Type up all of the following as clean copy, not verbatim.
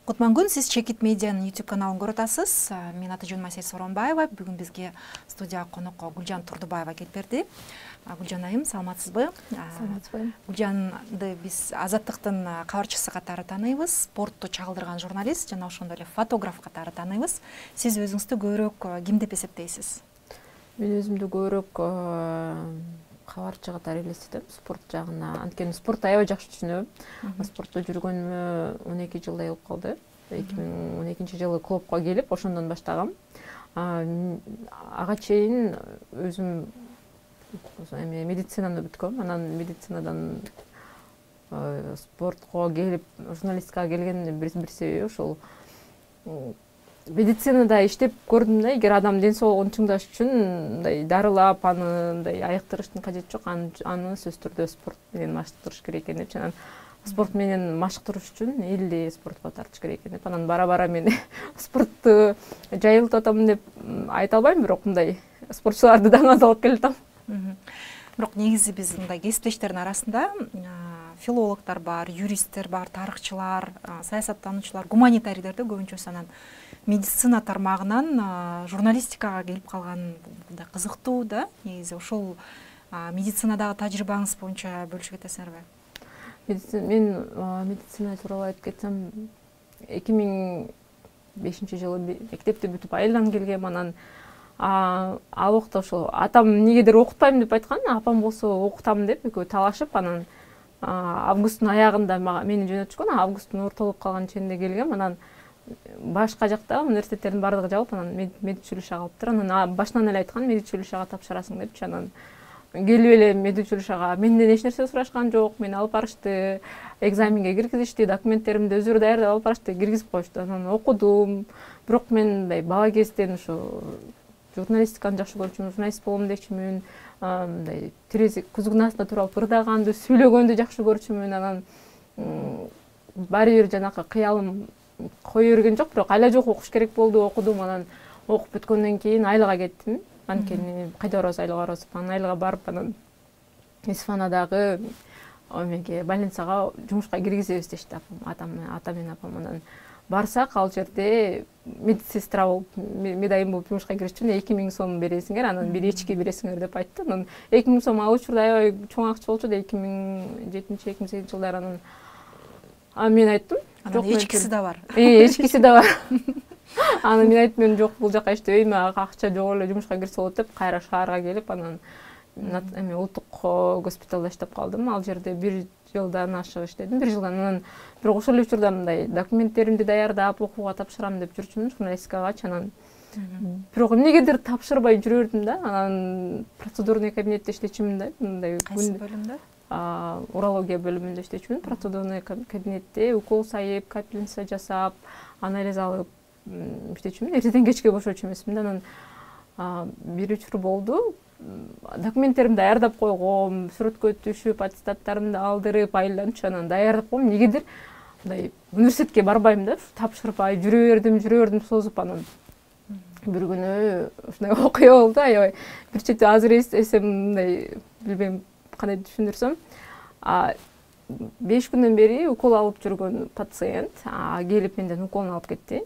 Кутмангун, сиз Чекит Медианын YouTube каналын көрүп атасыз. Мен Атажон Масел Соронбаева, бүгүн бизге студия конокко Гүлжан Турдубаева келип берди. Гүлжан айым, саламатсызбы? Саламатсызбы. Гүлжанды биз Азаттыктын кабарчысы катары тааныйбыз, спортту чагылдырган журналист жана ошондой эле фотограф катары тааныйбыз. Сиз өзүңүздү көбүрөөк ким деп эсептейсиз? Мен өзүмдү көбүрөөк кабарчы катары элестетем, спорт жагына. Анткени спортты аябай жакшы түшүнөм. Спортто жүргөнүмө 12 жылдай болуп калды. 2012 жылы клубка келип, ошондон баштагам. Ага чейин өзүм медицинаны бүткөм. Анан медицинадан спортко келип, журналистикага келгендин бир себеби ошол. Медицинада иштеп көрдүм да, эгер адам ден соолугун чыңдаш үчүн мындай дарылап, аны мындай айыктырыштын кажети жок, аны сөзсүз түрдө спорт менен маштырыш керек экен деп, анан спорт менен маштырыш үчүн элди спортко тартыш керек экен деп, анан бара-бара мен спортту жайылтып атам деп айта албайм, бирок мындай спортчуларды даңаз алып келатам. Бирок негизи биз мындай кесиптештердин арасында филологдор бар, юристтер бар, тарыхчылар, саясаттануучулар, гуманитарийлерде көбүнчөсү анан медицина тармагынан журналистикага келип калган кызыктуу да. Негизи ошол медицинадагы тажрыйбаңыз боюнча бөлүшүп кетесиңерби? Мен медицина тууралуу айтып кетсем, 2005 жылы мектепти бүтүп айылдан келгем. Анан ал убакта ошо атам эмнегедир окутпайм деп айткан, апам болсо окутам деп экөө талашып, анан августтун аягында мени жөнөтүшкөн. Августтун ортолуп калган ченинде келгем. Анан башка жакта университеттердин баардыгы жабылып, анан медучилищага алыптыр. Анан башынан эле айткан, медучилищага тапшырасың депчи. Анан келип эле медучилищага менден эч нерсе сурашкан жок. Мени алып барышты, экзаменге киргизишти, документтеримди өздөрү даярдап алып барышты, киргизип коюшту. Анан окудум. Бирок мен мындай бала кезден ошо журналистиканы жакшы көрчүмүн, журналист болом дечүмүн. Мындай терезе күзгүн астында туруп алып ырдаганды, сүйлөгөндү жакшы көрчүмүн. Анан баары бир жанакы кыялым кое берген жок, бирок айла жок окуш керек болду, окудум. Анан окуп бүткөндөн кийин Айлага кеттим. Анткени кайда барабыз, Айлага барабыз. Анан Айлага барып, анан Исфанадагы эмеге больницага жумушка киргизебиз дешти атам менен апам. Анан барсак, ал жерде медсестра болуп, медайым болуп жумушка кириш үчүн 2000 сом бересиңер, анан бир эчки бересиңер деп айтты. Анан 2000 сом ал учурда аябай чоң акча болчу да, 2007-2008 жылдары. Анан мен айттым, жок, эчкиси да бар. Эчкиси да бар. Анан мен айттым, мен жок, бул жака иштебейм, акча жок эле, жумушка кирсе болот деп, кайра шаарга келип, анан улуттук госпиталда иштеп калдым. Ал жерде 1 жылдан ашык иштедим, 1 жылдан. Анан бирок ошол учурда мындай документтеримди даярдап, окууга тапшырам деп жүрчүмүн, журналистикагачы. Анан бирок эмнегедир тапшырбай жүрө бердим да. Анан процедурный кабинетте иштечүмүн да, мындай кайсы бөлүмдө? Урология бөлүмүндө иштечүмүн. Процедурный кабинетте укол сайып, капельница жасап, анализ алып иштечүмүн. Эртеден кечке бошочу эмесмин да. Анан бир учур болду. Документтеримди даярдап койгом, сүрөткө түшүп, аттестаттарымды алдырып, айланчу. Анан даярдап койгом. Негедир мындай университетке барбайм да, тапшырбай жүрө бердим созуп. Анан бир күнү ушундай окуя болду, аябай бир чети азыр эсем, мындай билбейм кандай түшүндүрсөм. 5 күндөн бери укол алып жүргөн пациент келип менден уколун алып кетти.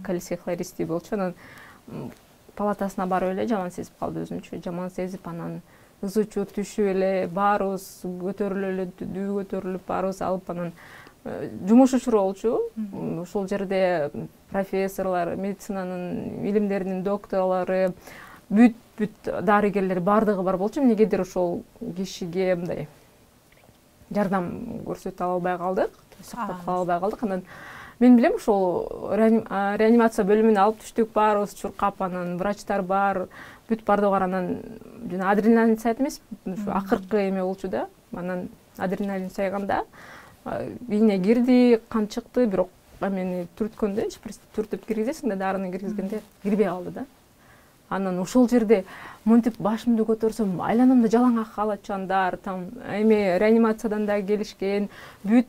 Кальций хлористий болчу. Анан палатасына барып эле жаман сезип калды өзүнчө. Жаман сезип, анан ызычуу түшүп эле, баарыбыз көтөрүлүп эле, дүү көтөрүлүп, баарыбыз алып, анан жумуш учуру болчу. Ошол жерде профессорлор, медицинанын илимдеринин докторлору, бүт дарыгерлер баардыгы бар болчу. Эмнегедир ошол кишиге мындай жардам көрсөтө албай калдык, сактап кала албай калдык. Анан мен билем, ошол реанимация бөлүмүнө алып түштүк, баарыбыз чуркап, анан врачтар бар, бүт баардыгы бар. Анан жана адреналин сайт эмес, акыркы эме болчу да. Анан адреналин сайганда ийне кирди, кан чыкты, бирок мени түрткөндө, түртүп киргизесиң да, дарыны киргизгенде кирбей калды да. Анан ошол жерде монтип башымды көтөрсөм, айланамда жалаң калачандар, там эме реанимациядан да келишкен, бүт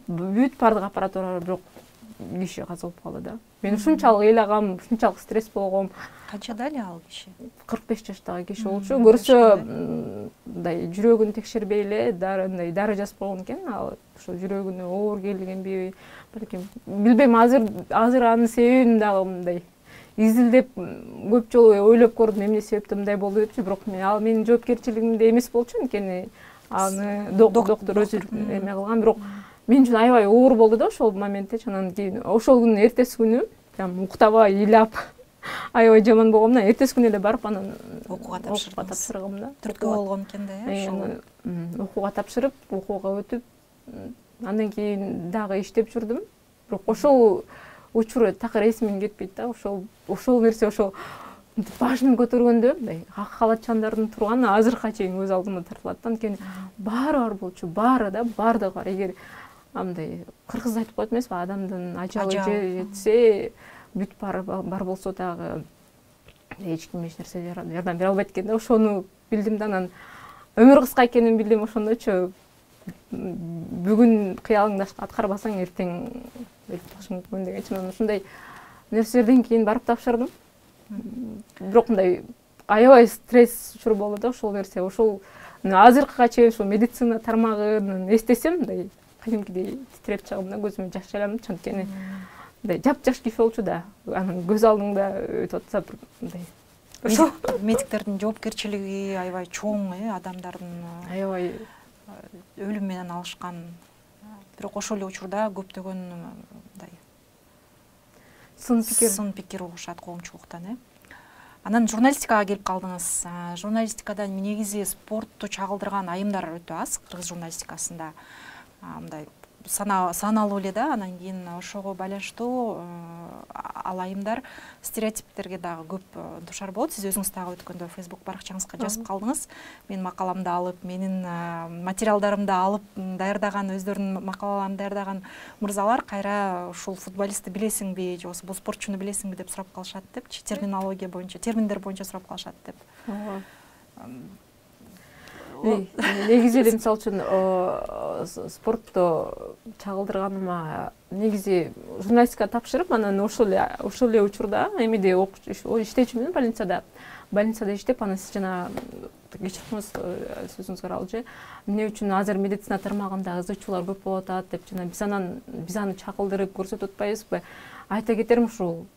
баардык аппаратура, бирок киши каза болуп калды да. Мен ушунчалык ыйлагам, ушунчалык стресс болгом. Канчада эле ал киши? 45 жаштагы киши болчу. Көрсө мындай жүрөгүн текшербей эле дары жазып койгон экен. Ал ошо жүрөгүнө оор келгенби, балким билбейм, азыр анын себебин дагы мындай изилдеп көп жолу ойлоп көрдүм, эмне себептен мындай болду депчи, бирок ал менин жоопкерчилигимде эмес болчу, анткени аны доктор өзү эме кылган. Бирок мен үчүн аябай оор болду да ошол моментте. Анан кийин ошол күнүн эртеси күнү прям уктабай ыйлап аябай жаман болгом да. Эртеси күнү эле барып анан окууга тапшыргам да. Түрткү болгон экен да, ошол. Окууга тапшырып, окууга өтүп, андан кийин дагы иштеп жүрдүм. Бирок ошол учур такыр эсимден кетпейт да. Ошол нерсе ошол башымды көтөргөндө мындай ак халатчандардын турганы азыркыга чейин көз алдыма тартылат да. Анткени баары бар болчу, баары да, баардыгы бар. Эгер андай кыргызда айтып коет эмеспи, адамдын ажалы жетсе бүт бар болсо дагы эч ким эч нерсе жардам бере албайт экен да. Ошону билдим да. Анан өмүр кыска экенин билдим. Ошондойчу бүгүн кыялыңды аткарбасаң эртең өлүп калышың мүмкүн дегенчи. Анан ушундай нерселерден кийин барып тапшырдым. Бирок мындай аябай стресс учур болду да ошол нерсе. Ошол азыркыга чейин ошол медицина тармагын эстесем, мындай кадимкидей титиреп чыгам да, көзүмө жаш келем. Анткени мындай жапжаш киши болчу да. Анан көз алдыңда өтүп атса мындай. Ошол медиктердин жоопкерчилиги аябай чоң, адамдардын аябай өлүм менен алышкан. Бирок ошол эле учурда көптөгөн мындай сын пикир угушат коомчулуктан. Анан журналистикага келип калдыңыз. Журналистикада негизи спортту чагылдырган айымдар өтө аз кыргыз журналистикасында. Мындай саналуу эле да. Анан кийин ошого байланыштуу ал айымдар стереотиптерге дагы көп душар болот. Сиз өзүңүз дагы өткөндө Facebook баракчаңызга жазып калдыңыз. Менин макаламды алып, менин материалдарымды алып даярдаган, өздөрүнүн макалаларын даярдаган мырзалар кайра ушул футболистти билесиңби, же болбосо бул спортчуну билесиңби деп сурап калышат депчи, терминология боюнча, терминдер боюнча сурап калышат деп. Негизи эле мисалы үчүн спортту чагылдырганыма негизи журналистика тапшырып, анан ошол эле учурда эмеде иштечүмүн больницада. Больницада иштеп, анан сиз жана кечирсиңиз сөзүңүзгө аралжы. Эмне үчүн азыр медицина тармагында ыз чуулар көп болуп атат деп жана биз аны чагылдырып көрсөтүп атпайбызбы? Айта кетерим ушул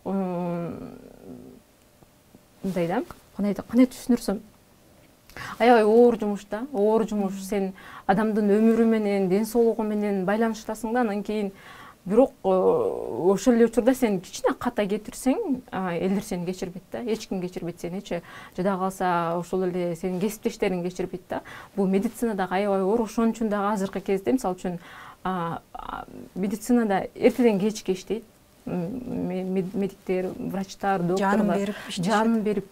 мындай да, кандай түшүндүрсөм, аябай оор жумуш да. Оор жумуш, сен адамдын өмүрү менен, ден соолугу менен байланыштасың да. Анан кийин бирок ошол эле учурда сен кичине ката кетирсең, элдер сени кечирбейт да. Эч ким кечирбейт сеничи. Жада калса ошол эле сенин кесиптештериң кечирбейт да. Бул медицинада аябай оор. Ошон үчүн дагы азыркы кезде мисалы үчүн медицинада эртеден кечке иштейт. Медиктер, врачтар, докторлор жанын берип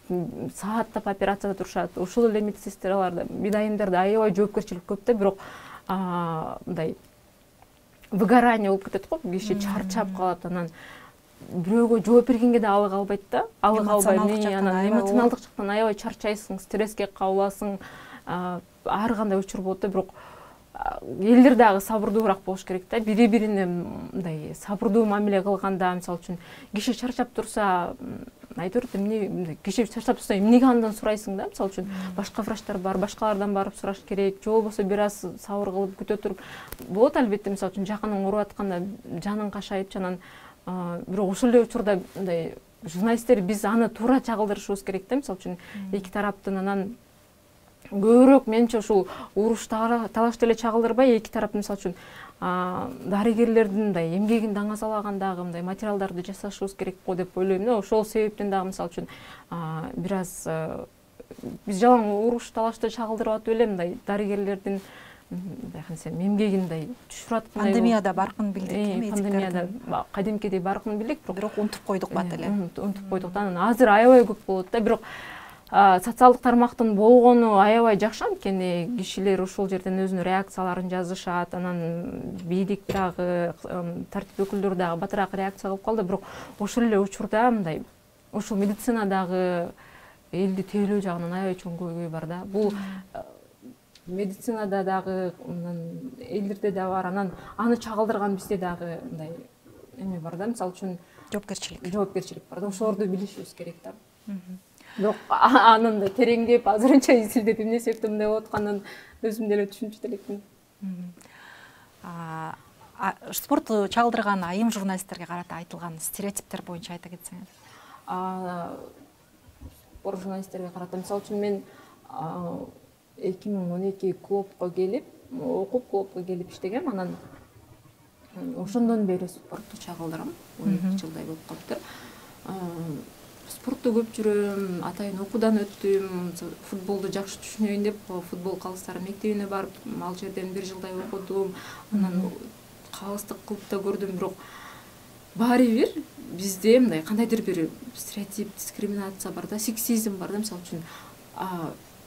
сааттап операцияда турушат. Ошол эле медсестраларда, медайымдарда аябай жоопкерчилик көп да. Бирок мындай выгорание болуп кетет го, киши чарчап калат. Анан бирөөгө жооп бергенге да алыга албайт да. Алыга албай, анан эмоционалдык жактан аябай чарчайсың, стресске кабыласың. Ар кандай учур болот да. Бирок элдер дагы сабырдуураак болуш керек да. Бири-бирине мындай сабырдуу мамиле кылганда, мисалы үчүн киши чарчап турса, айтып эмне, киши чарчап турса эмнеге андан сурайсың да. Мисалы үчүн башка врачтар бар, башкалардан барып сураш керек. Же болбосо бир аз сабыр кылып күтө туруп болот албетте. Мисалы үчүн жакының уруп атканда жаның кашайып, анан бирок ошол эле учурда мындай журналисттер биз аны туура чагылдырышыбыз керек да. Мисалы үчүн эки тараптын анан көбүрөөк менче ушул уруш талашты эле чагылдырбай, эки тарап мисалы үчүн дарыгерлердин мындай эмгегин даңазалагандагы мындай материалдарды жасашыбыз керек го деп ойлойм да. Ошол себептен дагы мисалы үчүн бир аз биз жалаң уруш талашты чагылдырып атып эле мындай дарыгерлердин эмгегин мындай түшүрүп аткандай. Пандемияда баркын билдик. Пандемияда кадимкидей баркын билдик, бирок унутуп койдук бат эле. Унутуп койдук да. Анан азыр аябай көп болот да. Бирок социалдык тармактын болгону аябай жакшы, анткени кишилер ушул жерден өзүнүн реакцияларын жазышат. Анан бийлик дагы, тартип өкүлдөрү дагы батыраак реакция кылып калды. Бирок ошол эле учурда мындай ушул медицинадагы элди тейлөө жагынан аябай чоң көйгөй бар да. Бул медицинада дагы элдерде да бар. Анан аны чагылдырган бизде дагы мындай эме бар да, мисалы үчүн жоопкерчилик бар да, ошолорду билишибиз керек да. Бирок анын тереңдеп азырынча изилдеп эмне себептен мындай болуп атканын өзүм деле түшүнчү элекмин. Спортту чагылдырган айым журналисттерге карата айтылган стереотиптер боюнча айта кетсеңиз. Спорт журналисттерге карата мисалы үчүн мен 2012 клубка келип, окуп клубка келип иштегем, анан ошондон бери спортту чагылдырам. 12 жылдай болуп калыптыр. Спортто көп жүрөм, атайын окуудан өттүм, футболду жакшы түшүнөйүн деп футбол калыстары мектебине барып, ал жерден 1 жылдай окудум. Анан калыстык клубда көрдүм, бирок баары бир бизде мындай кандайдыр бир стереотип, дискриминация бар да, сексизм бар да, мисалы үчүн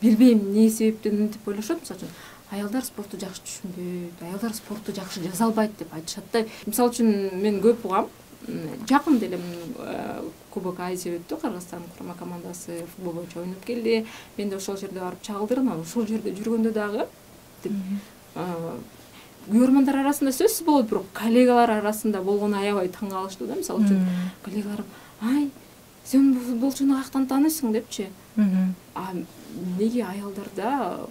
билбейм эмне себептен мынтип ойлошот, мисалы үчүн аялдар спортту жакшы түшүнбөйт, аялдар спортту жакшы жаза албайт деп айтышат да. Мисалы үчүн мен көп угам, жакын деле Кубок Азия өттү, Кыргызстан курма командасы футбол боюнча ойноп келди. Мен да ошол жерде барып чагылдырдым, ошол жерде жүргөндө дагы көрөрмандар арасында сөзсүз болот, бирок коллегалар арасында болгону аябай таң калыштуу да. Мисалы үчүн коллегаларым: "Ай, сен футболчуну каяктан тааныйсың?" депчи. Неге аялдарда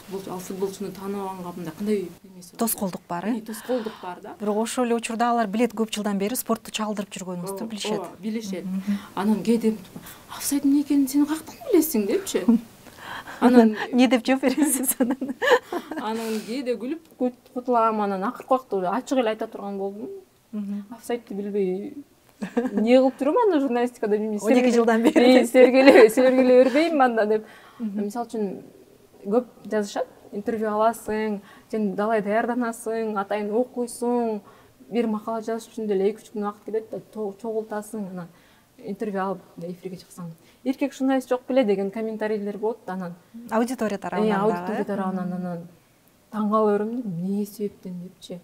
футболчуну тааныбаганга мындай кандай эмеси бар? Тоскоолдук бар, Тоскоолдук бар да. Бирок ошол эле учурда алар билет, көп жылдан бери спортту чагылдырып жүргөнүңүздү билишет. Билишет. Анан кээде офсайд эмне экенин сен каяктан билесиң депчи. Анан эмне деп жооп бересиз анан? Анан кээде күлүп кутулам, анан акыркы убакта ачык эле айта турган болдум. Офсайдты билбей эмне кылып жүрөм анда журналистикада билбейм. 12 жылдан бери силерге бербейм анда деп. Мисалы үчүн көп жазышат, интервью аласың, сен далай даярданасың, атайын окуйсуң, бир макала жазыш үчүн деле 2-3 күн убакыт кетет да, чогултасың, анан интервью алып эфирге чыксаң, эркек журналист жок беле деген комментарийлер болот. Анан аудитория тарабынан анан таң кала берем, эмне себептен депчи.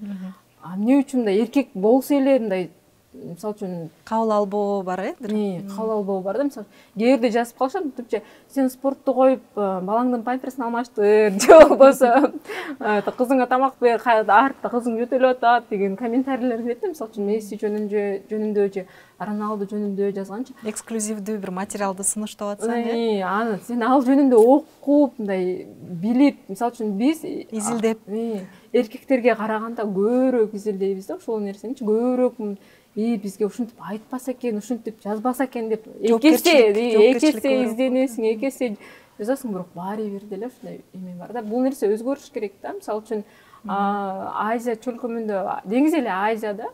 Эмне үчүн мындай эркек болсо эле мындай, мисалы үчүн кабыл албоо бар, кабыл албоо бар да. Мисалы кээ бирде жазып калышат, типчи сен спортту коюп балаңдын памперсин алмаштыр, же болбосо кызыңа тамак бер, артта кызың жөтөлүп атат деген комментарийлер келет да. Мисалы үчүн Месси жөнүндө же Роналду жөнүндө жазганчы. Эксклюзивдүү бир материалды сунуштап атсаң, анан сен ал жөнүндө окуп, мындай билип, мисалы үчүн биз изилдеп эркектерге караганда көбүрөөк изилдейбиз да ошол нерсеничи, көбүрөөк бизге ушинтип айтпаса экен, ушинтип жазбаса экен деп эки эсе изденесиң, эки эсе жазасың, бирок баары бир деле ушундай эме бар да. Бул нерсе өзгөрүш керек да. Мисалы үчүн Азия чөлкөмүндө, деңиз эле Азияда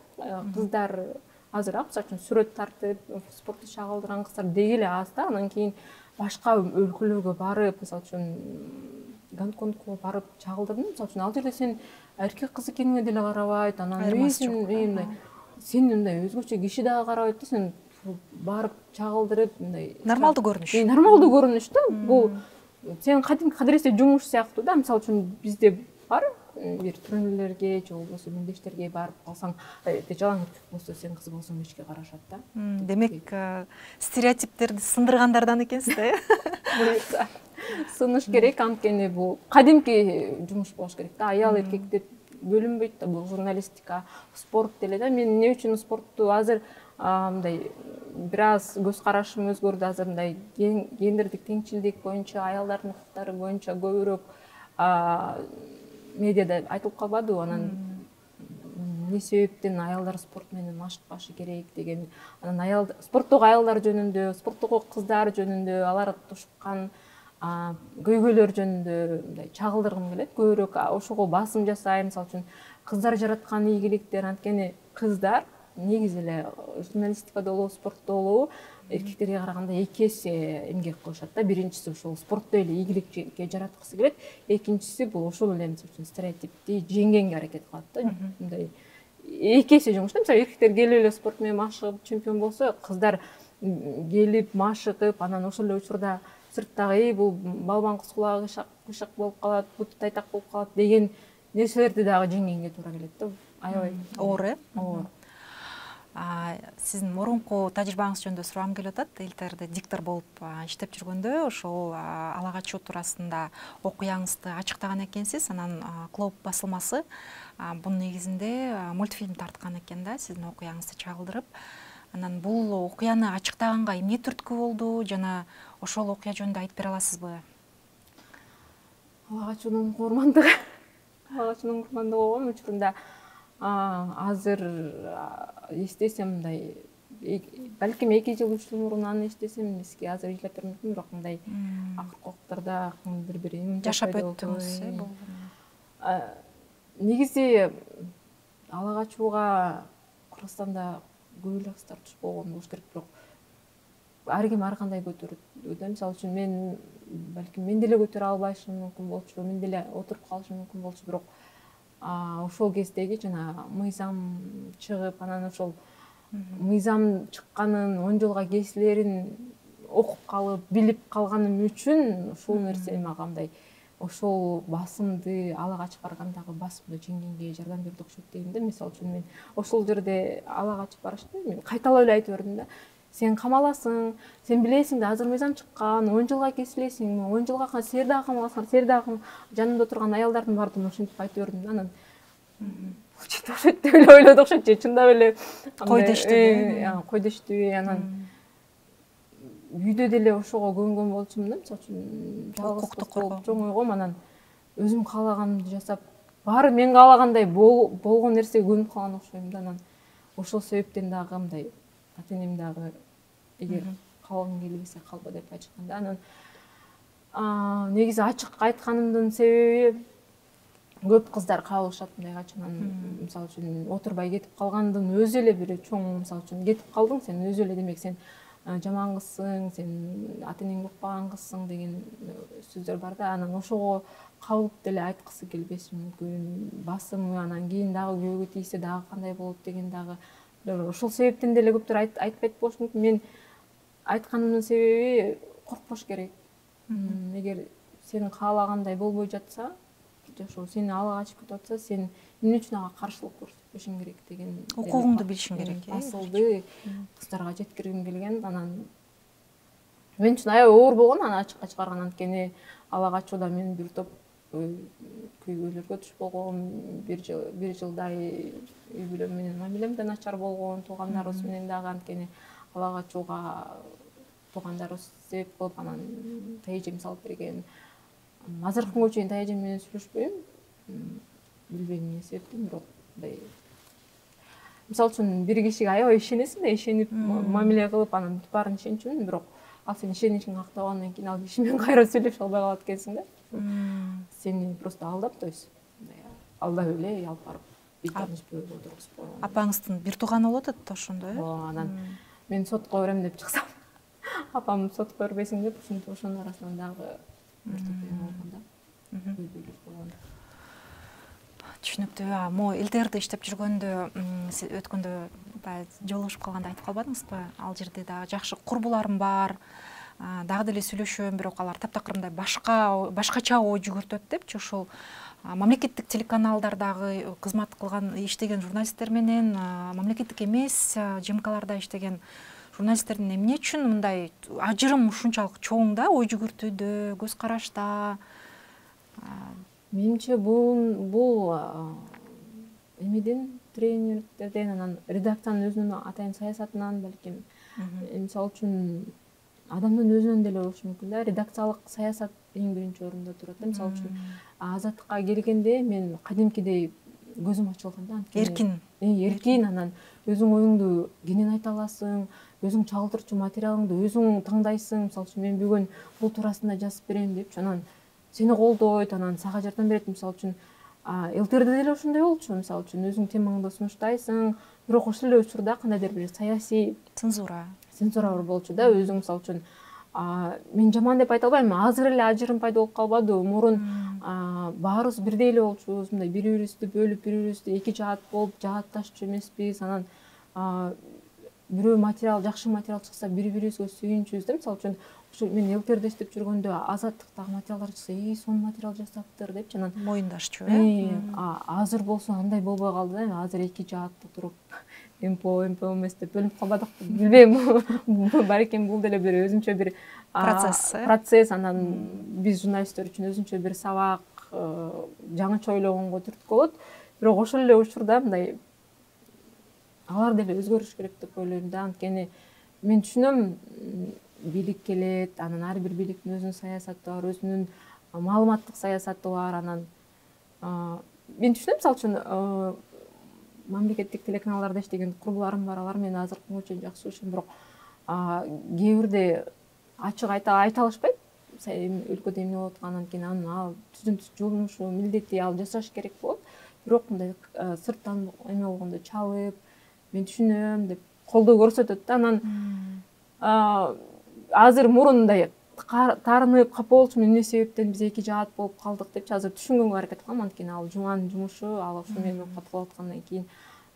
кыздар азыраак, мисалы үчүн сүрөт тартып, спортту чагылдырган кыздар деги эле аз да. Анан кийин башка өлкөлөргө барып, мисалы үчүн Гонконгко барып чагылдырдым. Мисалы үчүн ал жерде сен эркек кыз экениңе деле карабайт, анан сен мындай өзгөчө киши дагы карабайт да, сен барып чагылдырып мындай нормалдуу көрүнүш. Нормалдуу көрүнүш да. Бул сен кадыресе жумуш сыяктуу да. Мисалы үчүн бизде бар бир турнирлерге же болбосо миңдештерге барып калсаң, жалаң эркек болсо сен кыз болсоң эчке карашат да. Демек, стереотиптерди сындыргандардан экенсиз да, Буюрса сыныш керек, анткени бул кадимки жумуш болуш керек да. Аял эркек деп бөлүнбөйт да, бул журналистика, спорт деле да. Мен эмне үчүн спортту азыр мындай бир аз көз карашым өзгөрдү, азыр мындай гендердик теңчилдик боюнча, аялдардын укуктары боюнча көбүрөөк медиада айтылып калбадыбы, анан эмне себептен аялдар спорт менен машыкпашы керек деген, анан спорттогу аялдар жөнүндө, спорттогу кыздар жөнүндө, алар тушкан көйгөйлөр жөнүндө мындай чагылдыргым келет, көбүрөөк ошого басым жасайм. Мисалы үчүн кыздар жараткан ийгиликтер, анткени кыздар негизи эле журналистикада болобу, спортто болобу эркектерге караганда эки эсе эмгек кылышат да. Биринчиси ошол спортто эле ийгиликке жараткысы келет, экинчиси бул ошол эле мисалы үчүн стереотипти жеңгенге аракет кылат да. Мындай эки эсе жумуш да. Мисалы эркектер келип эле спорт менен машыгып чемпион болсо, кыздар келип машыгып, анан ошол эле учурда сырттагы бул балбан кыз кулагы кышак болуп калат, буту тайтак болуп калат деген нерселерди дагы жеңгенге туура келет да. Аябай оор. Сиздин мурунку тажрыйбаңыз жөнүндө сурагым келип атат. Элтерде диктор болуп иштеп жүргөндө ошол ала качуу туурасында окуяңызды ачыктаган экенсиз. Анан Клоп басылмасы бунун негизинде мультфильм тарткан экен да, сиздин окуяңызды чагылдырып. Анан бул окуяны ачыктаганга эмне түрткү болду жана ошол окуя жөнүндө айтып бере аласызбы? Ала качуунун курмандыгы. Ала качуунун курмандыгы болгон учурунда азыр эстесем мындай балким 2 жыл 3 жыл мурун аны эстесем эске азыр ыйлап бермекмин, бирок мындай акыркы убактарда бир жашап өттүңүз негизи ала качууга Кыргызстанда көп эле кыздар туш болгон болуш керек, бирок ар ким ар кандай көтөрөт да. Мисалы үчүн мен балким мен деле көтөрө албашым мүмкүн болчу, мен деле отуруп калышым мүмкүн болчу, бирок ошол кездеги жана мыйзам чыгып, анан ошол мыйзам чыкканын 10 жылга кесилерин окуп калып, билип калганым үчүн ушул нерсе мага мындай ошол басымды ала качып баргандагы басымды жеңгенге жардам берди окшойт дегенде, мисалы үчүн мен ошол жерде ала качып барышты, мен кайталап эле айтып бердим да. Сен камаласың, сен билесиң да, азыр мыйзам чыккан, 10 жылга кесилесиң, 10 жылга силер дагы камаласыңар, силер дагы жанымда турган аялдардын баардыгын ошентип айтып бердим да. Анан окшойт деп эле ойлоду окшойт, же чындап эле кой дештиби? Кой дештиби? Анан үйдө деле ошого көнгөн болчумун да. Мисалы үчүн жалгыз болуп чоңойгом, анан өзүм каалаганымды жасап, баары мен каалагандай болгон нерсеге көнүп калган окшойм да. Анан ошол себептен дагы мындай ата-энем дагы эгер калгың келбесе калба деп айтышкан да. Анан негизи ачык айтканымдын себеби көп кыздар кабылышат мындай качуудан. Мисалы үчүн отурбай кетип калгандын өзү эле бир чоң, мисалы үчүн кетип калдың сен өзү эле, демек сен жаман кызсың, сен ата-энеңди укпаган кызсың деген сөздөр бар да. Анан ошого кабылып деле айткысы келбеши мүмкүн, басымы анан кийин дагы күйөөгө тийсе дагы кандай болот деген дагы ошол себептен деле көптөр айтпайт болушу мүмкүн. Мен айтканымдын себеби коркпош керек. Эгер сен каалагандай болбой жатса, ошо сени ала качып кетип атса, сен эмне үчүн ага каршылык көрсөтпөшүң керек деген укугуңду билишиң керек. Асылды кыздарга жеткиргим келген. Анан мен үчүн аябай оор болгон аны ачыкка чыгарган. Анткени ала качууда мен бир топ күйгөйлөргө туш болгом, бир жылдай үй бүлөм менен мамилем да начар болгон, туугандарыбыз менен дагы. Анткени ала качууга туугандарыбыз себеп болуп, анан тайэжем салып берген. Азыркы күнгө чейин тайэжем менен сүйлөшпөйм, билбейм эмне себептен, бирок мындай мисалы үчүн бир кишиге аябай ишенесиң да, ишенип мамиле кылып, анан бүт баарын ишенчүмүн, бирок ал сен ишеничиңди актабагандан кийин ал киши менен кайра сүйлөшө албай калат экенсиң да. Сени просто алдап, то есть алдап эле алып барып үйгө отургузуп койгон. Апаңыздын бир тууганы болот атат ошондо, Анан мен сотко берем деп чыксам, апам сотко бербейсиң деп, ушинтип ошонун арасынан дагы бир топ эме болгон да. Түшүнүктүү. Мо элдерде иштеп жүргөндө, өткөндө жолугушуп калганда айтып калбадыңызбы? Ал жерде дагы жакшы курбуларым бар, дагы деле сүйлөшөм, бирок алар таптакыр мындай башкача ой жүгүртөт депчи. Ошол мамлекеттик телеканалдардагы кызмат кылган, иштеген журналисттер менен мамлекеттик эмес ЖМКларда иштеген журналисттердин эмне үчүн мындай ажырым ушунчалык чоң да, ой жүгүртүүдө, көз карашта? Менимче бул эмеден, тренердерден, анан редакциянын өзүнүн атайын саясатынан, балким. Мисалы үчүн адамдын өзүнөн деле болушу мүмкүн да. Редакциялык саясат эң биринчи орунда турат да. Мисалы үчүн Азаттыкка келгенде мен кадимкидей көзүм ачылган да. Эркин, анан өзүң оюңду кенен айта аласың, өзүң чагылдырчу материалыңды өзүң таңдайсың. Мисалы үчүн мен бүгүн бул туурасында жазып берем депчи, анан сени колдойт, анан сага жардам берет. Мисалы үчүн элтерде деле ошондой болчу. Мисалы үчүн өзүң темаңды сунуштайсың, бирок ошол эле учурда кандайдыр бир саясий цензура бар болчу да. Өзүң мисалы үчүн мен жаман деп айта албайм, азыр эле ажырым пайда болуп калбады. Мурун баарыбыз бирдей эле болчубуз, мындай бири-бирибизди бөлүп, бири-бирибизди эки жаат болуп жаатташчу эмеспиз. Анан бирөө материал, жакшы материал чыкса бири-бирибизге сүйүнчүбүз да. Мисалы үчүн ушу мен ЛТРде иштеп жүргөндө азаттыктагы материалдар чыкса, сонун материал жасаптыр депчи, анан моюндашчу азыр болсо андай болбой калды да. Азыр 2 жаатта туруп МПО эмес деп бөлүнүп калбадык, билбейм. Балким бул деле бир өзүнчө бир процесс, анан биз журналисттер үчүн өзүнчө бир сабак, жаңыча ойлогонго түрткү болот. Бирок ошол эле учурда мындай алар деле өзгөрүш керек деп ойлойм да. Анткени мен түшүнөм, бийлик келет, анан ар бир бийликтин өзүнүн саясаты бар, өзүнүн маалыматтык саясаты бар. Анан мен түшүнөм, мисалы үчүн мамлекеттик телеканалдарда иштеген курбуларым бар, алар менен азыр күнгө чейин жакшы иштешем, бирок кээ бирде ачык айта алышпайт өлкөдө эмне болуп атканын. Анткени анын түзүмдүк жумушу, милдети, ал жасаш керек болот. Бирок мындай сырттан эме болгондо чалып, мен түшүнөм деп колдоо көрсөтөт да. Анан азыр мурундай таарынып капа болчумун, эмне себептен биз 2 жаат болуп калдык депчи азыр түшүнгөнгө аракет кылам. Анткени ал жуманын жумушу, ал ошо менен катылып аткандан кийин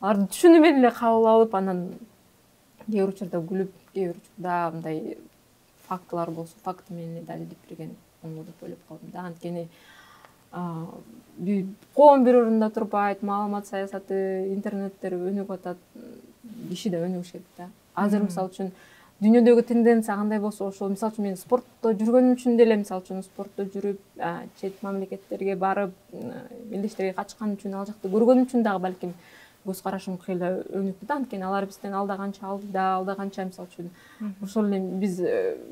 аларды түшүнүп менен эле кабыл алып, анан кээ бир учурда күлүп, кээ бир учурда мындай фактылар болсо факты менен далилдеп берген оңой деп ойлоп калдым да. Анткени коом бир орунда турбайт, маалымат саясаты, интернеттер өнүгүп атат, киши да өнүгүш керек да. Азыр мисалы үчүн дүйнөдөгү тенденция кандай болсо ошол, мисалы үчүн мен спортто жүргөнүм үчүн деле, мисалы үчүн спортто жүрүп, чет мамлекеттерге барып, мелдештерге катышкан үчүн, ал жакта көргөнүм үчүн дагы балким көз карашым кыйла өнүктү да. Анткени алар бизден алда канча алда канча, мисалы үчүн ошол эле биз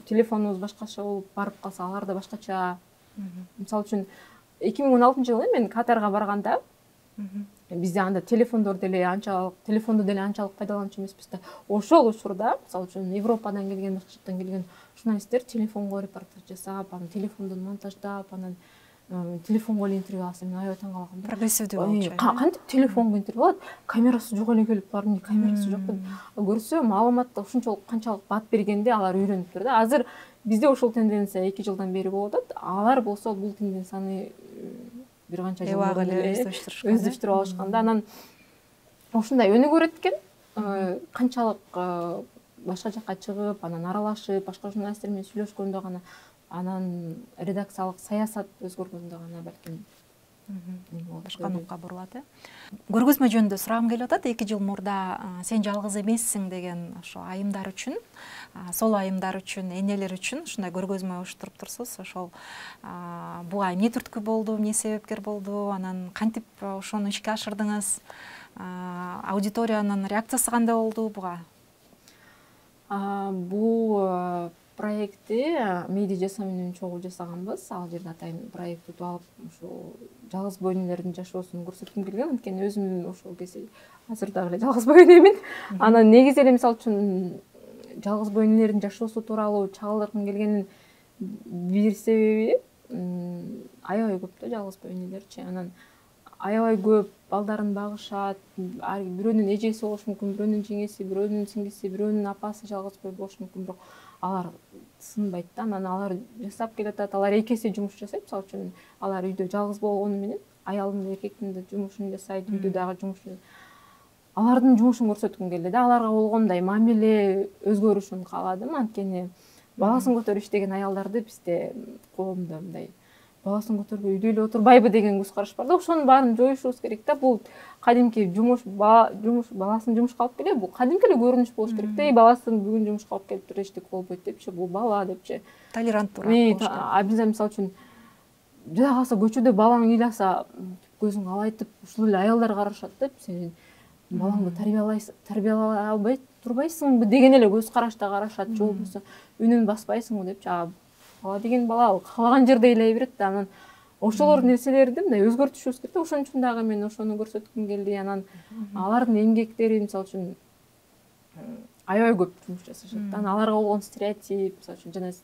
телефонубуз башкача болуп барып калса, алар да башкача. Мисалы үчүн 2016-жылы мен Катарга барганда, бизде анда телефонду деле анчалык пайдаланчу эмеспиз да. Ошол учурда, мисалы үчүн Европадан келген, башка жактан келген журналисттер телефонго репортаж жасап, анан телефондон монтаждап, анан телефонго эле интервью алса, мен аябай таң калгам. Прогрессивдүү болчу. Кантип телефонго интервью алат? Камерасы жок эле келип барып, камерасы жок деп көрсө, маалыматты ушунчалык канчалык бат бергенде алар үйрөнүптүр да. Азыр бизде ошол тенденция 2 жылдан бери болуп атат. Алар болсо бул тенденцияны бир канча жыл өздөштүрүп алышкан да. Анан ушундай өнүгүп берет экен, канчалык башка жакка чыгып, анан аралашып, башка журналисттер менен сүйлөшкөндө гана, анан редакциялык саясат өзгөргөндө гана балким башка нукка бурулат. Көргөзмө жөнүндө сурагым келип атат. 2 жыл мурда сен жалгыз эмессиң деген ошо айымдар үчүн, сол айымдар үчүн, энелер үчүн ушундай көргөзмө уюштуруп турсуз. Ошол буга эмне түрткү болду, эмне себепкер болду, анан кантип ошону ишке ашырдыңыз, аудиториянын реакциясы кандай болду буга? Бул проектти медиа жасоо менен чогуу жасаганбыз. Ал жерде атайын проект утуп алып, ошо жалгыз боо энелердин жашоосун көрсөткүм келген. Анткени өзүм ошол кезде азыр дагы эле жалгыз боо энемин. Анан негизи эле мисалы үчүн жалгыз боо энелердин жашоосу тууралуу чагылдыргым келгенин бир себеби аябай көп да жалгыз боо энелерчи. Анан аябай көп балдарын багышат. Бирөөнүн эжеси болушу мүмкүн, бирөөнүн жеңеси, бирөөнүн сиңдиси, бирөөнүн апасы жалгыз боо болушу мүмкүн, бирок алар сынбайт да. Анан алар жашап келатат, алар эки эсе жумуш жасайт. Мисалы үчүн алар үйдө жалгыз болгону менен аялдын да эркектин да жумушун жасайт, үйдө дагы жумушун. Алардын жумушун көрсөткүм келди да. Аларга болгон мындай мамиле өзгөрүшүн кааладым. Анткени баласын көтөрүп иштеген аялдарды бизде коомдо мындай баласын көтөрбөй үйдө эле отурбайбы деген көз караш бар да. Ошонун баарын жоюшубуз керек да. Бул кадимки баласын жумушка алып келе, бул кадимки эле көрүнүш болуш керек да. Баласын бүгүн жумушка алып келиптир, эчтеке болбойт депчи, бул бала депчи. Толеранттуураак болуш керек. Абиза мисалы үчүн жада калса көчөдө балаң ыйласа көзүң алайтып, ушул эле аялдар карашат да. Сен балаңды тарбиялай албай турбайсыңбы деген эле көз карашта карашат. Же болбосо үнүн баспайсыңбы депчи. Бала деген бала каалаган жерде ыйлай берет да. Анан ошолор нерселерди мындай өзгөртүшүбүз керек да. Ошон үчүн дагы мен ошону көрсөткүм келди. Анан алардын эмгектери мисалы үчүн аябай көп жумуш жасашат да. Анан аларга болгон стереотип, мисалы үчүн жана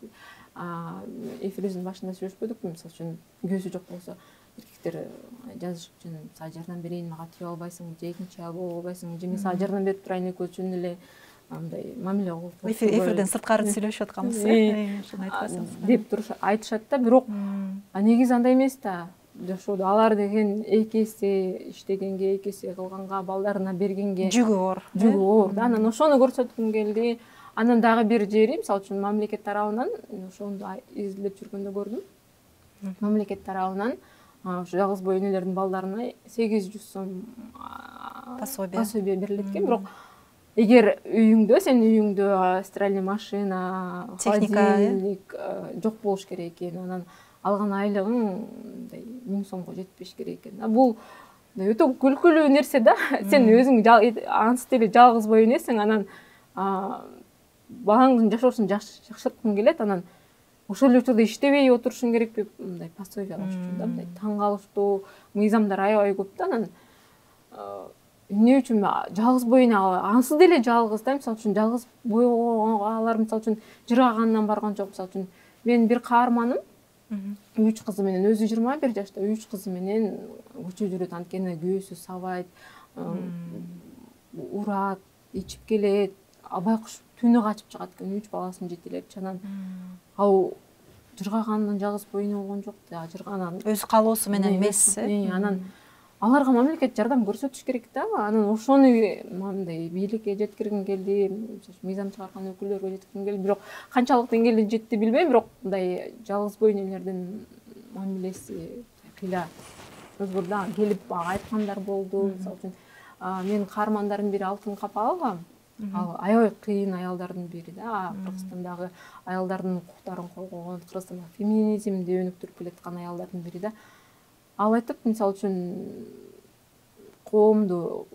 эфирибиздин башында сүйлөшпөдүкпү, мисалы үчүн көзү жок болсо эркектер жазышып жүрүн, мисалы жардам берейин, мага тийип албайсыңбы, же экинчи аял болуп албайсыңбы, же мен сага жардам берип турайын, экөөбүз жөн эле мындай мамиле кылып эфирден сырткары сүйлөшүп атканбыз ошону айтпасаңыз деп айтышат да. Бирок негизи андай эмес да. Жашоодо алар деген эки эсе иштегенге, эки эсе кылганга, балдарына бергенге жүгү оор да. Анан ошону көрсөткүм келди. Анан дагы бир жери, мисалы үчүн мамлекет тарабынан ошону изилдеп жүргөндө көрдүм. Мамлекет тарабынан ошо жалгыз бой энелердин балдарына 800 сом пособие берилет экен. Бирок эгер үйүңдө, сенин үйүңдө стиральный машина, холодильник жок болуш керек экен, анан алган айлыгың 1000 сомго жетпеш керек экен. Бул өтө күлкүлүү нерсе да. Сен өзүң ансыз деле жалгыз бой энесиң, анан балаңдын жашоосун жакшырткың келет, анан ошол эле учурда иштебей отурушуң керекпи? Мындай пособие алыш үчүн да, мындай таң калыштуу мыйзамдар аябай көп да. Анан эмне үчүн жалгыз бой эне ансыз деле жалгыз да, мисалы үчүн жалгыз бой алар мисалы үчүн жыргагандан барган жок. Мисалы үчүн менин бир каарманым 3 кызы менен, өзү 21 жашта, 3 кызы менен көчө жүрөт, анткени күйөөсү сабайт, урат, ичип келет, байкуш түнү качып чыгат экен, 3 баласын жетелеп. Анан ал жыргагандан жалгыз бой эне болгон жок да, жырганан өз калоосу менен эмес. Анан аларга мамлекет жардам көрсөтүш керек да. Анан ошону мындай бийликке жеткиргим келди, мыйзам чыгарган өкүлдөргө жеткиргим келди. Бирок канчалык деңгээлде жетти билбейм, бирок мындай жалгыз бой энелердин мамилеси кыйла өзгөрдү. Келип айткандар болду. Мисалы үчүн менин каармандардын бири Алтын Капалова, ал аябай кыйын аялдардын бири да. Кыргызстандагы аялдардын укуктарын коргогон, Кыргызстанда феминизмди өнүктүрүп келаткан аялдардын бири да. Ал айтып, мисалы үчүн коомду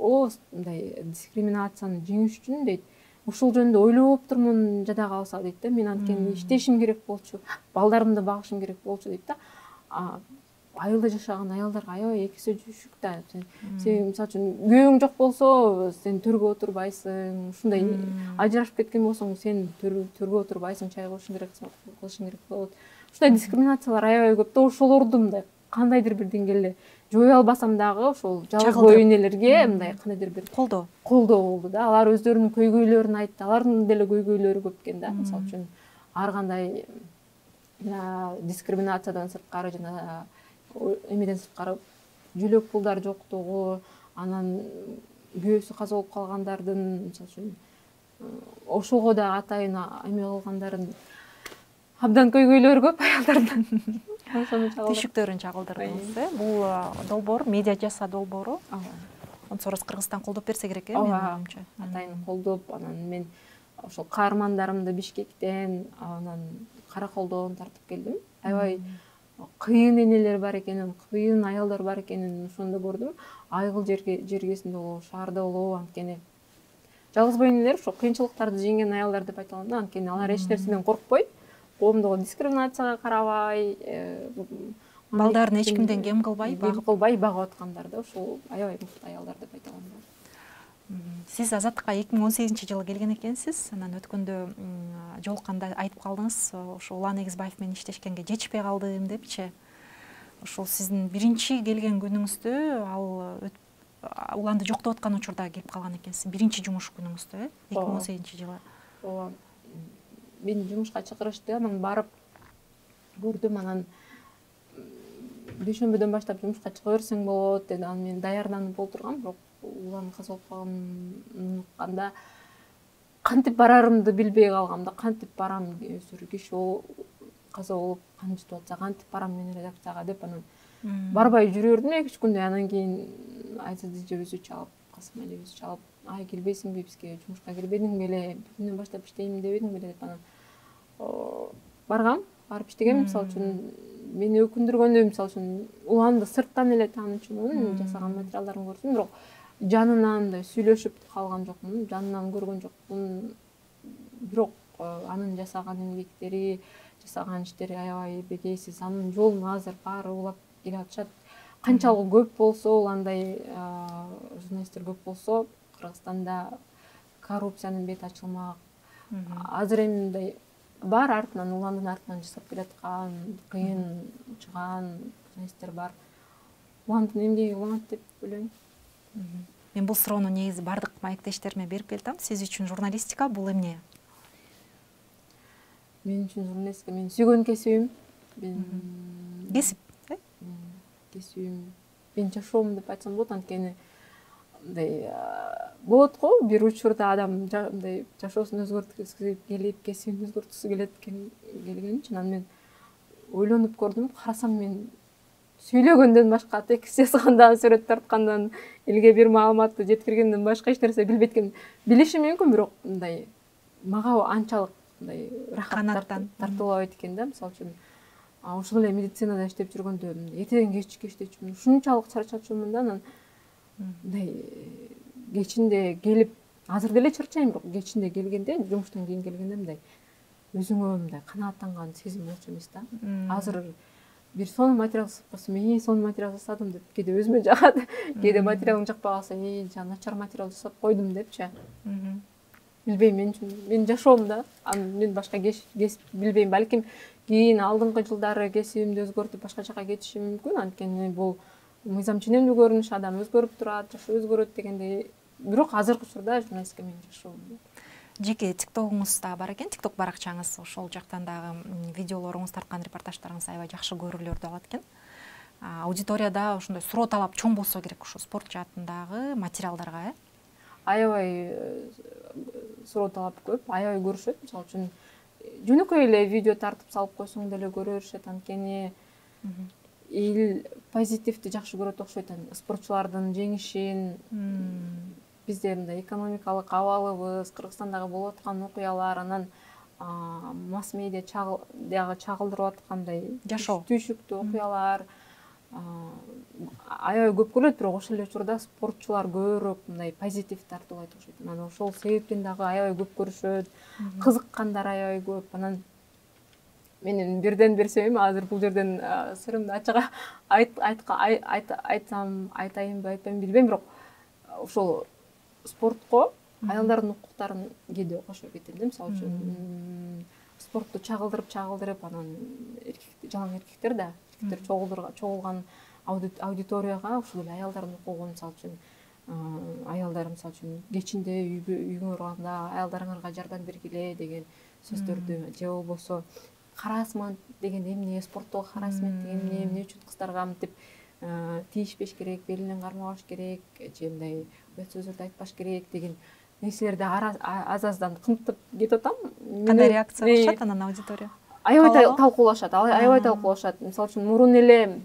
мындай дискриминацияны жеңиш үчүн дейт, ушул жөнүндө ойлоп турмун жада калса дейт да. Мен анткени иштешим керек болчу, балдарымды багышым керек болчу дейт да. Айылда жашаган аялдарга аябай экисе жүшүк да. Сен мисалы үчүн күйөөң жок болсо, сен төргө отурбайсың. Ушундай ажырашып кеткен болсоң, сен төргө отурбайсың, чай кылышың керек болот. Ушундай дискриминациялар аябай көп да. Ошолорду мындай кандайдыр бир деңгээлде жое албасам дагы, ошол жалгыз бой энелерге мындай кандайдыр бир колдоо болду да. Алар өздөрүнүн көйгөйлөрүн айтты. Алардын деле көйгөйлөрү көп экен да. Мисалы үчүн ар кандай дискриминациядан сырткары, жана эмеден сырткары жөлөк пулдар жоктугу, анан күйөөсү каза болуп калгандардын, мисалы үчүн ошого да атайын эме кылгандардын абдан көйгөйлөрү көп аялдардын. Түйшүктөрүн чагылдырдыңыз. Бул долбоор медиа жаса долбоору. Онсорос Кыргызстан колдоп берсе керек менин оюмча. Атайын колдоп, анан мен ошол каармандарымды Бишкектен, анан Караколдон тартып келдим. Аябай кыйын энелер бар экенин, кыйын аялдар бар экенин ошондо көрдүм. Айгыл жергесинде болобу, шаарда болобу, анткени жалгыз бой энелер ошо кыйынчылыктарды жеңген аялдар деп айта алам да. Анткени алар эч нерседен коркпойт, коомдогу дискриминацияга карабай, балдарын эч кимден кем кылбай багып аткандар да. Ошол аябай мыкты аялдар деп айта алам да. Сиз Азаттыкка 2018-жылы келген экенсиз. Анан өткөндө жолукканда айтып калдыңыз, ошо Улан Эгизбаев менен иштешкенге жетишпей калдым депчи. Ошол сиздин биринчи келген күнүңүздө, ал Уланды жоктоп аткан учурда келип калган экенсиз. Биринчи жумуш күнүңүздө, 2018-жылы. Ооба. Мени жумушка чакырышты, анан барып көрдүм, анан дүйшөмбүдөн баштап жумушка чыга берсең болот деди. Анан мен даярданып отургам, бирок Улан каза болуп калганын укканда кантип барарымды билбей калгам да. Кантип барам, өсөр киши каза болуп камсытып атса, кантип барам мен редакцияга деп, анан барбай жүрөрдүм 2-3 күндөй. Анан кийин Айзат эжебизди чалып, Касым элебизди чалып, ай келбейсиңби бизге, жумушка келбедиң беле, бүгүндөн баштап иштейм дебедиң беле деп, анан баргам, барып иштегем. Мисалы үчүн мени өкүндүргөндөй, мисалы үчүн Уланды сырттан эле таанычумун, жасаган материалдарын көрсөм, бирок жанынан да сүйлөшүп калган жокмун, жанынан көргөн жокмун. Бирок анын жасаган эмгектери, жасаган иштери аябай эбегейсиз. Анын жолун азыр баары улап келе атышат. Канчалык көп болсо, уландай журналисттер көп болсо, Кыргызстанда коррупциянын бети ачылмак. Азыр эми мындай бар артынан, Уландын артынан жасап келаткан, кыйын чыган журналисттер бар. Уландын эмгеги уланат деп ойлойм. Мен бул суроону негизи бардык маектештериме берип келдим. Сиз үчүн журналистика бул эмне? Мен үчүн журналистика менин сүйгөн кесибим. Кесип, кесибим, мен жашоом деп айтсам болот. Анткени мындай болот го бир учурда адам мындай жашоосун өзгөрткүсү келип кесибин өзгөрткүсү келген үчүн анан мен ойлонуп көрдүм, карасам мен сүйлөгөндөн башка, текст жазгандан, сүрөт тарткандан, элге бир маалыматты жеткиргенден башка эч нерсе билбейт экенмин. Билишим мүмкүн, бирок мындай мага анчалык мындай рахат тартуулабайт экен да. Мисалы үчүн ошол эле медицинада иштеп жүргөндө эртеден кечке иштечүмүн, ушунчалык чарчачумун да. Анан мындай кечинде келип, азыр деле чарчайм, бирок кечинде келгенде, жумуштан кийин келгенде мындай өзүңө мындай канааттанган сезим болчу эмес да. Азыр бир сонун материал жасап койсом, сонун материал жасадым деп кээде өзүмө жагат. Кээде материалың жакпай калса, жана начар материал жасап койдум депчи. Билбейм, мен үчүн менин жашоом да. Анан мен башка кесип билбейм, балким кийин алдыңкы жылдары кесибимди өзгөртүп башка жака кетишим мүмкүн. Анткени бул мыйзам ченемдүү көрүнүш, адам өзгөрүп турат, жашоо өзгөрөт дегендей. Бирок азыркы учурда журналистика менин жашоом. Жеке тиктогуңуз да бар экен, тикток баракчаңыз, ошол жактан дагы видеолоруңуз, тарткан репортаждарыңыз аябай жакшы көрүлөрдү алат экен. Аудиторияда ошондой суроо талап чоң болсо керек ушу спорт жаатындагы материалдарга, аябай суроо талап көп, аябай көрүшөт. Мисалы үчүн жөнөкөй эле видео тартып салып койсоң деле көрө беришет. Анткени эл позитивди жакшы көрөт окшойт. Спортчулардын жеңишин, бизде мындай экономикалык абалыбыз, Кыргызстандагы болуп аткан окуялар, анан масс медиа дагы чагылдырып аткандай түйшүктүү окуялар аябай көп көрүлөт. Бирок ошол эле учурда спортчулар көбүрөөк мындай позитив тартуулайт окшойт. Анан ошол себептен дагы аябай көп көрүшөт, кызыккандар аябай көп. Анан менин бирден бир себебим, азыр бул жерден сырымды ачык айтайынбы айтпайынбы билбейм, бирок ошол спортко аялдардын укуктарын кээде кошо кетем да. Мисалы үчүн спортту чагылдырып анан жалаң эркектер да, чогулган аудиторияга ушул эле аялдардын укугун, мисалы үчүн аялдар мисалы үчүн кечинде үйгө барганда аялдарыңарга жардам бергиле деген сөздөрдү, же болбосо харасмент деген эмне, спорттогу харасмент деген эмне үчүн кыздарга мынтип тийишпеш керек, белинен кармабаш керек, же мындай өт сөздөрдү айтпаш керек деген нерселерди аз-аздан кымтып кетип атам. Кандай реакция кылышат анан аудитория? Аябай талкуулашат. Мисалы үчүн мурун эле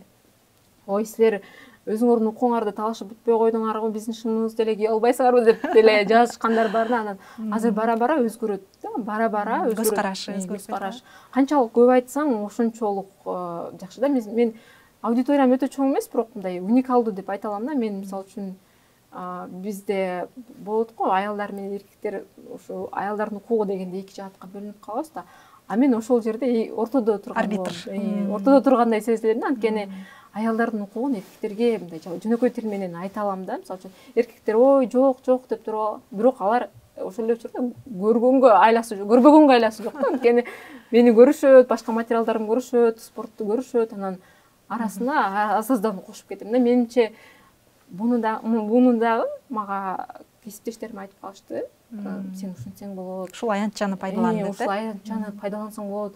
ой силер өзүңөрдүн укуңарды талашып бүтпөй койдуңарбы, биздин шыныбызды деле кие албайсыңарбы деп деле жазышкандар бар да. Анан азыр бара-бара өзгөрөт да, бара-бара көз карашы өзгөрөт. Канчалык көп айтсаң, ошончолук жакшы да. Мен аудиториям өтө чоң эмес, бирок мындай уникалдуу деп айта алам да. Мен мисалы үчүн бизде болот го, аялдар менен эркектер, ошо аялдардын укугу дегенде эки жаатка бөлүнүп калабыз да. Мен ошол жерде ортодо тургандай сезилем да. Анткени аялдардын укугун эркектерге мындай жөнөкөй тил менен айта алам да. Мисалы үчүн эркектер ой жок деп туруп, бирок алар ошол эле учурда көрбөгөнгө айласы жок да. Анткени мени көрүшөт, башка материалдарымды көрүшөт, спортту көрүшөт, анан арасына аз-аздан кошуп кетем да. Менимче буну дагы мага кесиптештерим айтып калышты. Сен ушинтсең болот. Ушул аянтчаны пайдалан деп. Ушул аянтчаны пайдалансаң болот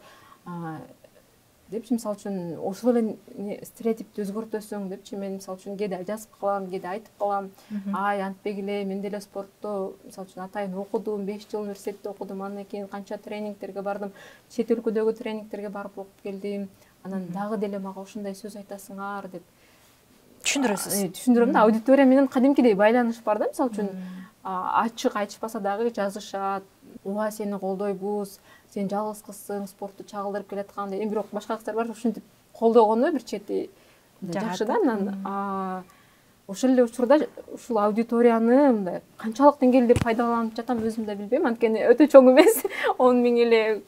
депчи. Мисалы үчүн ошол эле стереотипти өзгөртөсүң депчи. Мен мисалы үчүн кээде жазып калам, кээде айтып калам. Антпегиле, мен деле спортту мисалы үчүн атайын окудум, 5 жыл университетте окудум, андан кийин канча тренингтерге бардым, чет өлкөдөгү тренингтерге барып окуп келдим. Анан дагы деле мага ушундай сөз айтасыңар деп түшүндүрөсүз. Түшүндүрөм да. Аудитория менен кадимкидей байланыш бар да. Мисалы үчүн ачык айтышпаса дагы жазышат. Ооба, сени колдойбуз, сен жалгыз кызсың, спортту чагылдырып келаткан деп. Бирок башка кыздар бар, ушинтип колдогону бир чети жакшы да. Анан ошол эле учурда ушул аудиторияны мындай канчалык деңгээлде пайдаланып жатам өзүм да билбейм. Анткени өтө чоң эмес, 10 000 эле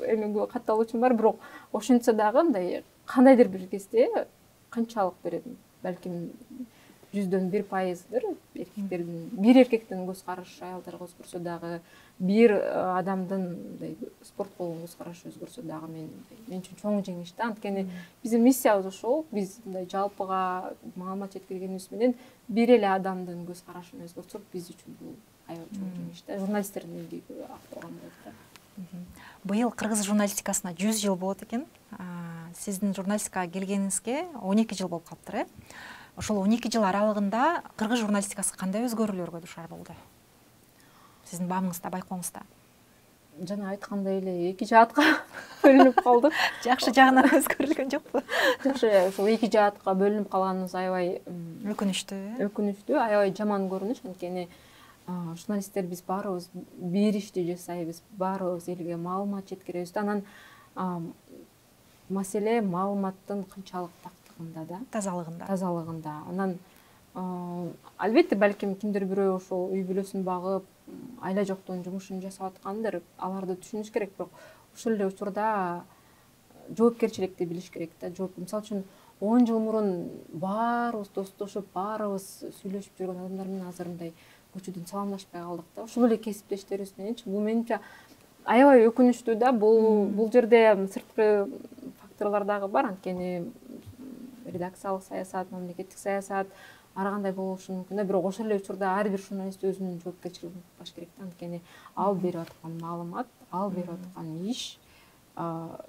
катталуучум бар. Бирок ошентсе дагы мындай кандайдыр бир кезде канчалык берем, балким 100дөн 1%дыр эркектердин, бир эркектин көз карашы аялдарга өзгөрсө дагы, бир адамдын мындай спортко болгон көз карашы өзгөрсө дагы мен үчүн чоң жеңиш да. Анткени биздин миссиябыз ошол. Биз мындай жалпыга маалымат жеткиргенибиз менен бир эле адамдын көз карашын өзгөртсөк, биз үчүн бул аябай чоң жеңиш да. Журналисттердин эмгеги акталган болот да. Быйыл кыргыз журналистикасына 100 жыл болот экен. Сиздин журналистикага келгениңизге 12 жыл болуп калыптыр, ошол 12 жыл аралыгында кыргыз журналистикасы кандай өзгөрүүлөргө душар болду сиздин баамыңызда байкооңузда? Жана айткандай эле 2 жаатка бөлүнүп калдык. Жакшы жагынан өзгөрүлгөн жокпу? Жакшы, ошол 2 жаатка бөлүнүп калганыбыз аябай өкүнүчтүү, аябай жаман көрүнүш. Анткени журналисттер биз баарыбыз бир ишти жасайбыз, баарыбыз элге маалымат жеткиребиз. Анан маселе маалыматтын канчалык тактыгында да, тазалыгында. Анан албетте балким кимдир бирөө ошол үй бүлөсүн багып, айла жоктон жумушун жасап аткандыр, аларды түшүнүш керек, бирок ошол эле учурда жоопкерчиликти билиш керек да. Мисалы үчүн 10 жыл мурун баарыбыз достошуп, баарыбыз сүйлөшүп жүргөн адамдар менен азыр мындай көчөдөн саламдашпай калдык да. Ошол эле кесиптештерибиз мененчи. Бул менимче аябай өкүнүчтүү да. Бул жерде сырткы факторлор дагы бар. Анткени редакциялык саясат, мамлекеттик саясат ар кандай болушу мүмкүн да. Бирок ошол эле учурда ар бир журналист өзүнүн жоопкерчилигин утпаш керек да. Анткени ал берип аткан маалымат, ал берип аткан иш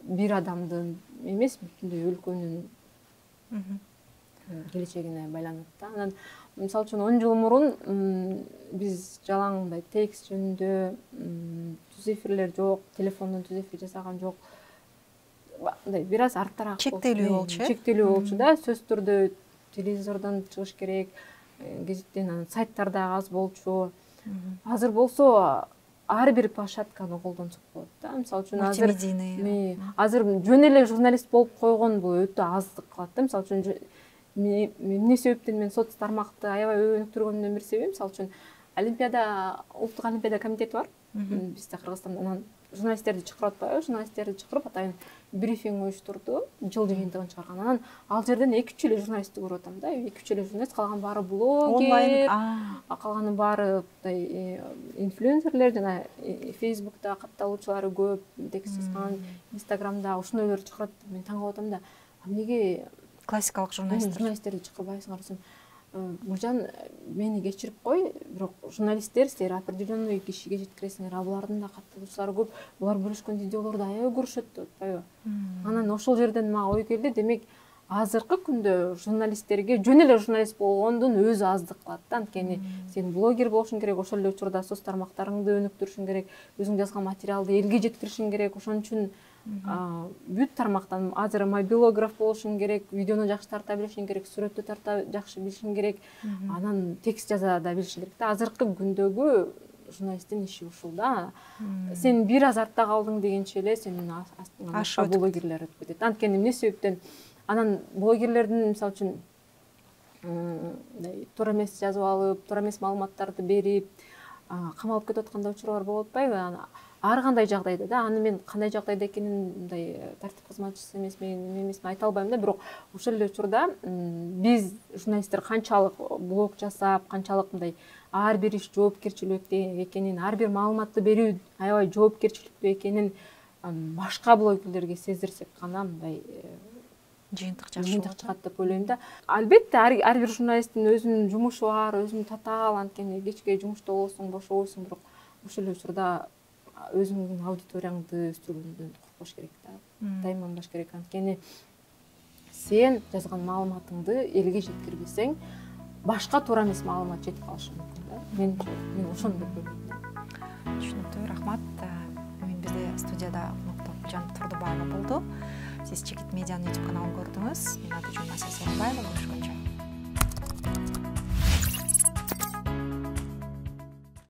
бир адамдын эмес, бүтүндөй өлкөнүн келечегине байланат да. Анан мисалы үчүн 10 жыл мурун биз жалаң мындай текст жөнүндө түз эфирлер жок, телефондон түз эфир жасаган жок. Мындай бир аз арттараак чектелүү болчу да. Сөзсүз түрдө телевизордон чыгыш керек, гезиттен, анан сайттарда аз болчу. Азыр болсо ар бир площадканы колдонсок болот да. Мисалы үчүн азыр жөн эле журналист болуп койгон бул өтө аздык кылат да. Мисалы үчүн эмне себептен мен соц тармакты аябай өнүктүргөнүмдөн бир себеби, мисалы үчүн улуттук олимпиада комитети бар бизде Кыргызстанда. Анан журналисттерди чакырып атпайбы? Журналисттерди чакырып атайын брифинг уюштурду, жыл жыйынтыгын чыгарган. Анан ал жерден 2-3 эле журналистти көрүп атам да. 2-3 эле журналист, калган баары блогер, калганы баары инфлюенсерлер, жана Facebook'та катталуучулары көп, текст жазган, Instagram'да ошондойлорду чакырып, мен таң калып атам да. Эмнеге классикалык журналисттерди чакырбайсыңар десем, Нуржан, мени кечирип кой, бирок журналисттер силер определенный кишиге жеткиресиңер, булардын да катталуучулары көп, булар бөлүшкөн видеолорду аябай көрүшөт деп атпайбы? Анан ошол жерден мага ой келди, демек азыркы күндө журналисттерге жөн эле журналист болгондун өзү аздык кылат да. Анткени сен блогер болушуң керек, ошол эле учурда соц тармактарыңды өнүктүрүшүң керек, өзүң жазган материалды элге жеткиришиң керек. Ошон үчүн бүт тармактан азыр мобилограф болушуң керек, видеону жакшы тарта билишиң керек, сүрөттү тарта жакшы билишиң керек, анан текст жаза да билишиң керек да. Азыркы күндөгү журналисттин иши ушул да. Сен бир аз артта калдың дегенче эле сенин астыңан блогерлер өтүп кетет. Анткени эмне себептен анан блогерлердин мисалы үчүн туура эмес жазып алып, туура эмес маалыматтарды берип камалып кетип аткан учурлар болуп атпайбы? Ар кандай жагдайда да. Аны мен кандай жагдайда экенин мындай тартип кызматчысы эмесмин айта албайм да. Бирок ошол эле учурда биз журналисттер канчалык блог жасап, канчалык мындай ар бир иш жоопкерчиликтүү экенин, ар бир маалыматты берүү аябай жоопкерчиликтүү экенин башка блогерлерге сездирсек гана мындай жыйынтык чыгат деп ойлойм да. Албетте ар бир журналисттин өзүнүн жумушу бар, өзүнүн татаал, анткени кечке жумушта болосуң, бошобойсуң, бирок ошол эле учурда өзүңдүн аудиторияңды өстүргөндөн коркпош керек да. Тайманбаш керек. Анткени сен жазган маалыматыңды элге жеткирбесең, башка туура эмес маалымат жетип калышы мүмкүн да. Мен ошону деп ойлойм да. Түшүнүктүү, рахмат. Бүгүн бизде студияда конокто Гулжан Турдубаева болду. Сиз Чекит медианын YouTube каналын көрдүңүз. Мен аты Жумасия Сооронбаева.